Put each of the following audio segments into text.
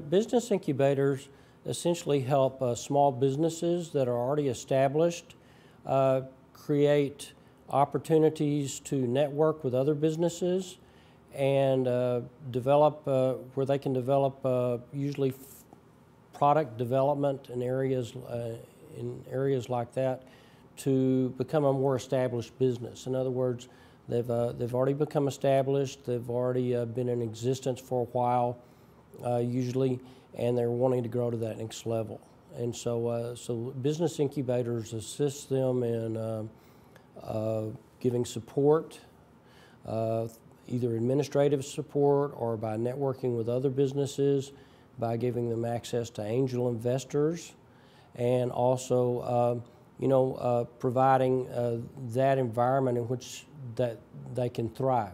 Business incubators essentially help small businesses that are already established create opportunities to network with other businesses and develop where they can develop usually product development in areas like that to become a more established business. In other words, they've already become established. They've already been in existence for a while, usually, and they're wanting to grow to that next level. And so business incubators assist them in giving support, either administrative support or by networking with other businesses, by giving them access to angel investors, and also providing that environment in which that they can thrive.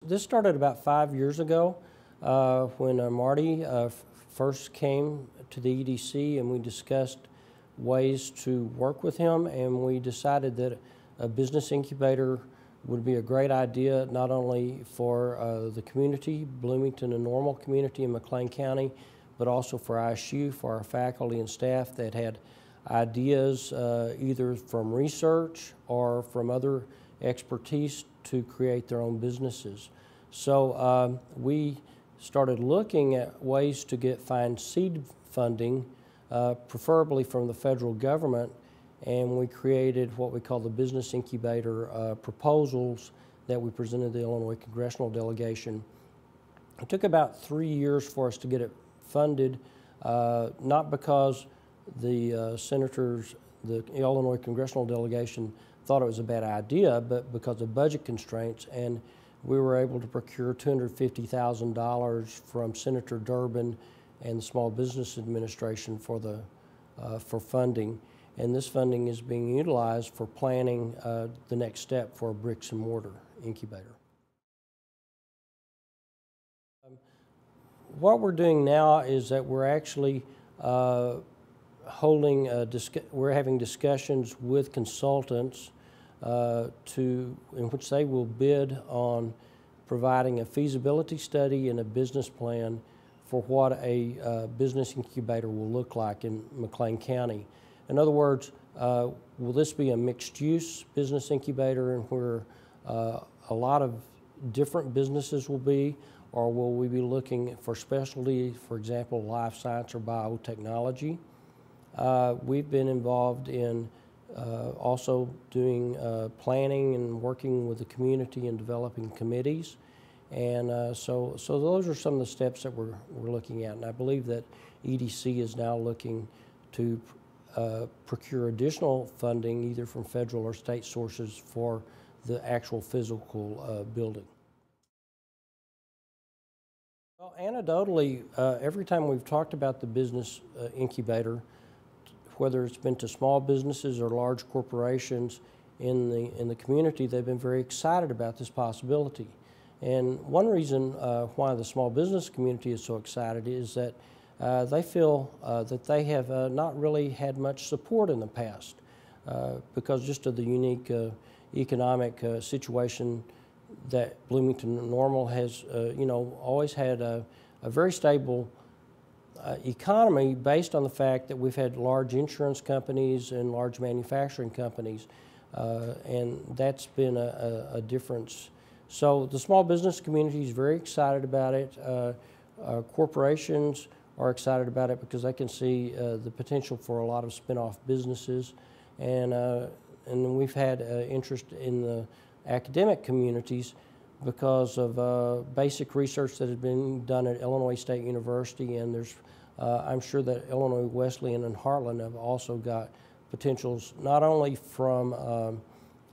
This started about 5 years ago when Marty first came to the EDC, and we discussed ways to work with him, and we decided that a business incubator would be a great idea not only for the community, Bloomington and Normal community in McLean County, but also for ISU, for our faculty and staff that had ideas either from research or from other expertise to create their own businesses. So we started looking at ways to find seed funding, preferably from the federal government, and we created what we call the business incubator proposals that we presented to the Illinois congressional delegation. It took about 3 years for us to get it funded, not because the senators, the Illinois congressional delegation thought it was a bad idea, but because of budget constraints, and we were able to procure $250,000 from Senator Durbin and the Small Business Administration for funding. And this funding is being utilized for planning the next step for a bricks and mortar incubator. What we're doing now is that we're actually we're having discussions with consultants in which they will bid on providing a feasibility study and a business plan for what a business incubator will look like in McLean County. In other words, will this be a mixed-use business incubator and where a lot of different businesses will be, or will we be looking for specialty, for example, life science or biotechnology? We've been involved in also doing planning and working with the community and developing committees. And so those are some of the steps that we're looking at. And I believe that EDC is now looking to procure additional funding either from federal or state sources for the actual physical building. Well, anecdotally, every time we've talked about the business incubator, whether it's been to small businesses or large corporations in the community, they've been very excited about this possibility. And one reason why the small business community is so excited is that they feel that they have not really had much support in the past because just of the unique economic situation that Bloomington Normal has, always had a very stable economy based on the fact that we've had large insurance companies and large manufacturing companies, and that's been a difference. So the small business community is very excited about it. Corporations are excited about it because they can see the potential for a lot of spin-off businesses, and we've had interest in the academic communities because of basic research that has been done at Illinois State University, and there's I'm sure that Illinois Wesleyan and Heartland have also got potentials not only from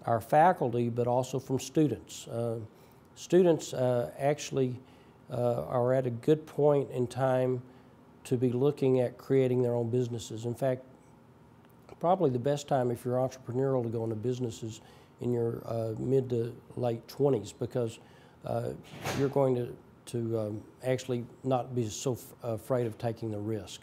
our faculty but also from students. Students actually are at a good point in time to be looking at creating their own businesses. In fact, probably the best time if you're entrepreneurial to go into business is in your mid to late 20s, because you're going to actually not be so afraid of taking the risk.